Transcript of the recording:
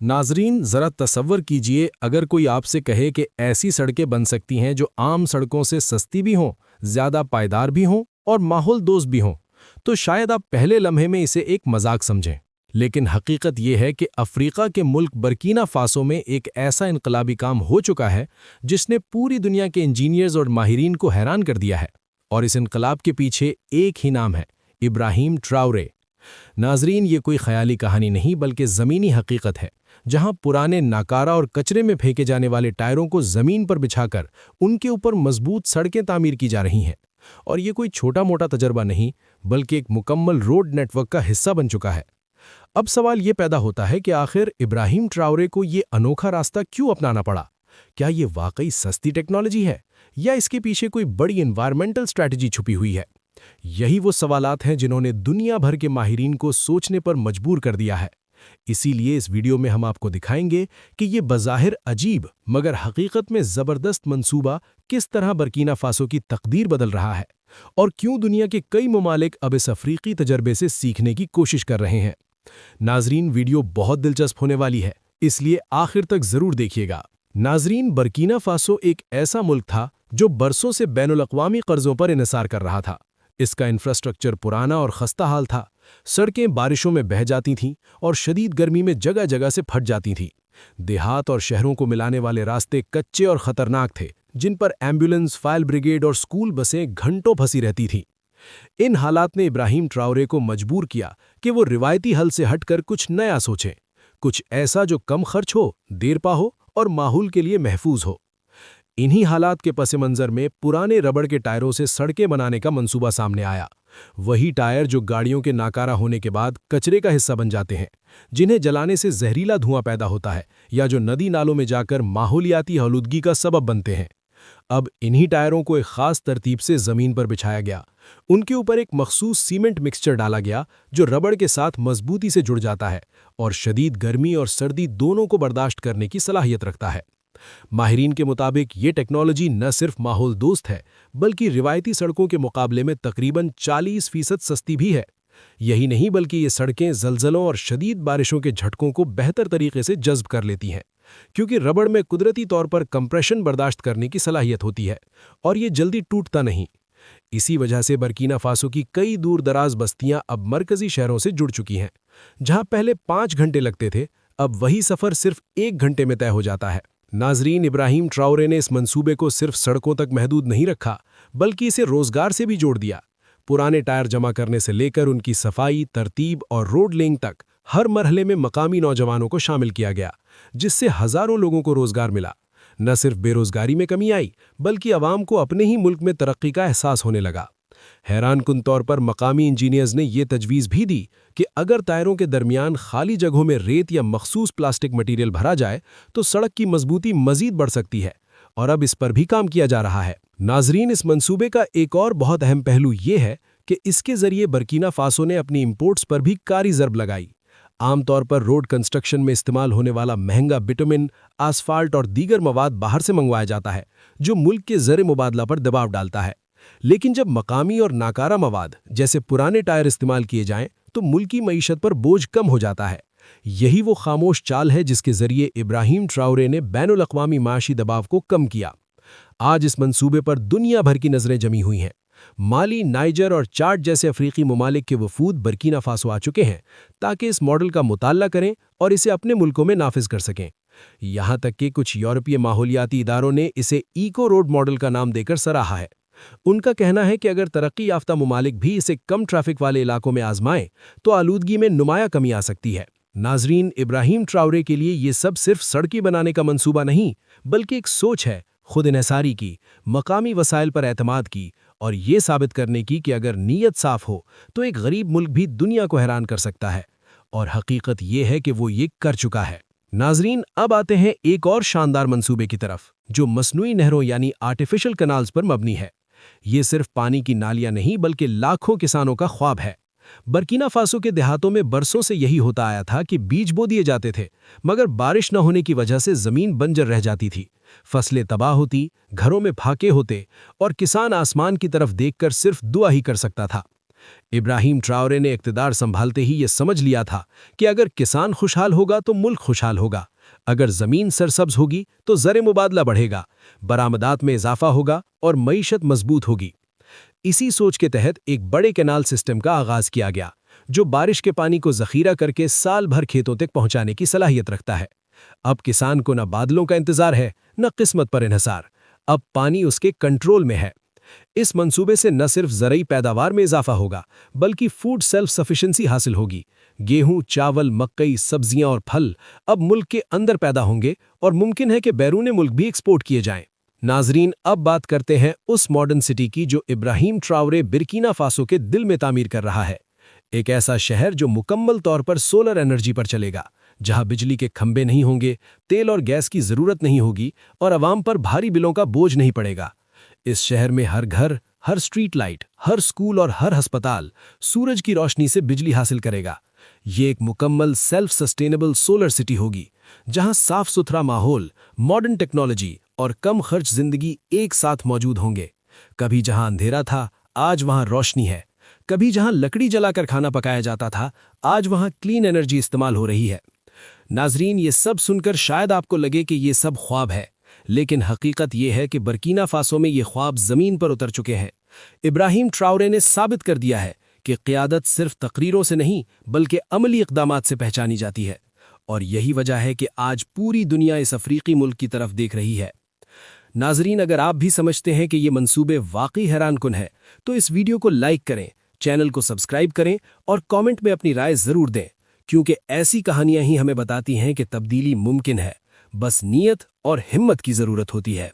नाजरीन, ज़रा तसव्वुर कीजिए अगर कोई आपसे कहे कि ऐसी सड़कें बन सकती हैं जो आम सड़कों से सस्ती भी हों, ज़्यादा पायदार भी हों और माहौल दोस्त भी हों, तो शायद आप पहले लम्हे में इसे एक मजाक समझें। लेकिन हकीकत यह है कि अफ्रीका के मुल्क बर्किना फासो में एक ऐसा इनकलाबी काम हो चुका है जिसने पूरी दुनिया के इंजीनियर्स और माहिरीन को हैरान कर दिया है। और इस इनकलाब के पीछे एक ही नाम है, इब्राहिम ट्राओरे। नाजरीन, ये कोई ख्याली कहानी नहीं बल्कि ज़मीनी हकीकत है, जहां पुराने नाकारा और कचरे में फेंके जाने वाले टायरों को ज़मीन पर बिछाकर उनके ऊपर मजबूत सड़कें तामीर की जा रही हैं। और ये कोई छोटा मोटा तजर्बा नहीं बल्कि एक मुकम्मल रोड नेटवर्क का हिस्सा बन चुका है। अब सवाल ये पैदा होता है कि आखिर इब्राहिम ट्राओरे को ये अनोखा रास्ता क्यों अपनाना पड़ा? क्या ये वाकई सस्ती टेक्नोलॉजी है या इसके पीछे कोई बड़ी एनवायरमेंटल स्ट्रैटेजी छुपी हुई है? यही वो सवालात हैं जिन्होंने दुनिया भर के माहिरीन को सोचने पर मजबूर कर दिया है। इसीलिए इस वीडियो में हम आपको दिखाएंगे कि ये बज़ाहिर अजीब मगर हकीकत में ज़बरदस्त मंसूबा किस तरह बर्किना फासो की तकदीर बदल रहा है और क्यों दुनिया के कई ममालिक अब इस अफ्रीकी तजर्बे से सीखने की कोशिश कर रहे हैं। नाजरीन, वीडियो बहुत दिलचस्प होने वाली है, इसलिए आखिर तक जरूर देखिएगा। नाजरीन, बर्किना फासो एक ऐसा मुल्क था जो बरसों से बैनुल-अक़वामी कर्जों पर इन्हिसार कर रहा था। इसका इंफ्रास्ट्रक्चर पुराना और खस्ता हाल था। सड़कें बारिशों में बह जाती थीं और शदीद गर्मी में जगह जगह से फट जाती थीं। देहात और शहरों को मिलाने वाले रास्ते कच्चे और खतरनाक थे, जिन पर एम्बुलेंस, फायर ब्रिगेड और स्कूल बसें घंटों फंसी रहती थीं। इन हालात ने इब्राहिम ट्राओरे को मजबूर किया कि वो रिवायती हल से हटकर कुछ नया सोचें, कुछ ऐसा जो कम खर्च हो, देरपा हो और माहौल के लिए महफूज हो। इन्हीं हालात के पस मंज़र में पुराने रबड़ के टायरों से सड़कें बनाने का मंसूबा सामने आया। वही टायर जो गाड़ियों के नाकारा होने के बाद कचरे का हिस्सा बन जाते हैं, जिन्हें जलाने से जहरीला धुआं पैदा होता है या जो नदी नालों में जाकर माहौलियाती आलूदगी का सबब बनते हैं। अब इन्हीं टायरों को एक खास तरतीब से ज़मीन पर बिछाया गया। उनके ऊपर एक मखसूस सीमेंट मिक्सचर डाला गया जो रबड़ के साथ मजबूती से जुड़ जाता है और शदीद गर्मी और सर्दी दोनों को बर्दाश्त करने की सलाहियत रखता है। माहिरीन के मुताबिक ये टेक्नोलॉजी न सिर्फ माहौल दोस्त है बल्कि रिवायती सड़कों के मुकाबले में तकरीबन 40% सस्ती भी है। यही नहीं बल्कि ये सड़कें ज़लज़लों और शदीद बारिशों के झटकों को बेहतर तरीके से जज़्ब कर लेती हैं, क्योंकि रबड़ में कुदरती तौर पर कंप्रेशन बर्दाश्त करने की सलाहियत होती है और ये जल्दी टूटता नहीं। इसी वजह से बर्किना फासो की कई दूर दराज बस्तियां अब मरकजी शहरों से जुड़ चुकी हैं। जहां पहले 5 घंटे लगते थे, अब वही सफ़र सिर्फ 1 घंटे में तय हो जाता है। नाजरीन, इब्राहिम ट्राओरे ने इस मंसूबे को सिर्फ सड़कों तक महदूद नहीं रखा बल्कि इसे रोजगार से भी जोड़ दिया। पुराने टायर जमा करने से लेकर उनकी सफाई, तरतीब और रोड लेइंग तक हर मरहले में मकामी नौजवानों को शामिल किया गया, जिससे हजारों लोगों को रोजगार मिला। न सिर्फ बेरोजगारी में कमी आई बल्कि अवाम को अपने ही मुल्क में तरक्की का एहसास होने लगा। हैरानकुन तौर पर मकामी इंजीनियर्स ने यह तजवीज़ भी दी कि अगर टायरों के दरमियान खाली जगहों में रेत या मखसूस प्लास्टिक मटीरियल भरा जाए तो सड़क की मजबूती मजीद बढ़ सकती है, और अब इस पर भी काम किया जा रहा है। नाजरीन, इस मंसूबे का एक और बहुत अहम पहलू ये है कि इसके जरिए बर्किना फासो ने अपनी इंपोर्ट्स पर भी कारी ज़रब लगाई। आमतौर पर रोड कंस्ट्रक्शन में इस्तेमाल होने वाला महंगा बिटुमिन, आसफाल्ट और दीगर मवाद बाहर से मंगवाया जाता है, जो मुल्क के ज़र मुबादला पर दबाव डालता है। लेकिन जब मकामी और नाकारा मवाद जैसे पुराने टायर इस्तेमाल किए जाएं तो मुल्की मईशत पर बोझ कम हो जाता है। यही वो खामोश चाल है जिसके जरिए इब्राहिम ट्राओरे ने बैनुल अक़वामी माशी दबाव को कम किया। आज इस मंसूबे पर दुनिया भर की नज़रें जमी हुई हैं। माली, नाइजर और चाड जैसे अफ्रीकी ममालिक के वफूद बर्किना फासो आ चुके हैं ताकि इस मॉडल का मुताला करें और इसे अपने मुल्कों में नाफिज कर सकें। यहाँ तक कि कुछ यूरोपीय माहौलियाती इदारों ने इसे इको रोड मॉडल का नाम देकर सराहा है। उनका कहना है कि अगर तरक्की याफ्ता ममालिक भी इसे कम ट्रैफिक वाले इलाकों में आजमाएं तो आलूदगी में नुमाया कमी आ सकती है। नाजरीन, इब्राहिम ट्राओरे के लिए ये सब सिर्फ सड़कें बनाने का मंसूबा नहीं बल्कि एक सोच है, खुद इन्हिसारी की, मकामी वसाइल पर एतमाद की और ये साबित करने की कि अगर नीयत साफ हो तो एक गरीब मुल्क भी दुनिया को हैरान कर सकता है। और हकीकत ये है कि वो ये कर चुका है। नाजरीन, अब आते हैं एक और शानदार मंसूबे की तरफ जो मसनूई नहरों यानी आर्टिफिशियल कनाल्स पर मबनी है। ये सिर्फ पानी की नालियां नहीं बल्कि लाखों किसानों का ख्वाब है। बर्किना फासो के देहातों में बरसों से यही होता आया था कि बीज बो दिए जाते थे मगर बारिश न होने की वजह से जमीन बंजर रह जाती थी, फसलें तबाह होती, घरों में फाके होते और किसान आसमान की तरफ देखकर सिर्फ दुआ ही कर सकता था। इब्राहिम ट्राओरे ने इक़्तिदार संभालते ही ये समझ लिया था कि अगर किसान खुशहाल होगा तो मुल्क खुशहाल होगा, अगर ज़मीन सरसब्ज होगी तो ज़र मुबादला बढ़ेगा, बरामदात में इजाफा होगा और मईशत मजबूत होगी। इसी सोच के तहत एक बड़े कैनाल सिस्टम का आगाज़ किया गया, जो बारिश के पानी को ज़ख़ीरा करके साल भर खेतों तक पहुंचाने की सलाहियत रखता है। अब किसान को न बादलों का इंतज़ार है, न किस्मत पर इन्हिसार। अब पानी उसके कंट्रोल में है। इस मंसूबे से न सिर्फ ज़रई पैदावार में इजाफा होगा, बल्कि फूड सेल्फ सफिशिएंसी हासिल होगी। गेहूं, चावल, मकई, सब्जियां और फल अब मुल्क के अंदर पैदा होंगे और मुमकिन है कि बैरून मुल्क भी एक्सपोर्ट किए जाएं। नाजरीन, अब बात करते हैं उस मॉडर्न सिटी की जो इब्राहिम ट्राओरे बुर्किना फासो के दिल में तामीर कर रहा है। एक ऐसा शहर जो मुकम्मल तौर पर सोलर एनर्जी पर चलेगा, जहां बिजली के खंभे नहीं होंगे, तेल और गैस की ज़रूरत नहीं होगी और आवाम पर भारी बिलों का बोझ नहीं पड़ेगा। इस शहर में हर घर, हर स्ट्रीट लाइट, हर स्कूल और हर अस्पताल सूरज की रोशनी से बिजली हासिल करेगा। ये एक मुकम्मल सेल्फ सस्टेनेबल सोलर सिटी होगी, जहां साफ सुथरा माहौल, मॉडर्न टेक्नोलॉजी और कम खर्च जिंदगी एक साथ मौजूद होंगे। कभी जहां अंधेरा था, आज वहां रोशनी है। कभी जहां लकड़ी जलाकर खाना पकाया जाता था, आज वहां क्लीन एनर्जी इस्तेमाल हो रही है। नाजरीन, ये सब सुनकर शायद आपको लगे कि ये सब ख्वाब है, लेकिन हकीकत ये है कि बुर्किना फासो में ये ख्वाब ज़मीन पर उतर चुके हैं। इब्राहिम ट्राओरे ने साबित कर दिया है कि क़यादत सिर्फ तकरीरों से नहीं, बल्कि अमली इक़दामात से पहचानी जाती है। और यही वजह है कि आज पूरी दुनिया इस अफ्रीकी मुल्क की तरफ देख रही है। नाजरीन, अगर आप भी समझते हैं कि ये मंसूबे वाकई हैरानकुन है, तो इस वीडियो को लाइक करें, चैनल को सब्सक्राइब करें और कमेंट में अपनी राय ज़रूर दें, क्योंकि ऐसी कहानियां ही हमें बताती हैं कि तब्दीली मुमकिन है, बस नीयत और हिम्मत की ज़रूरत होती है।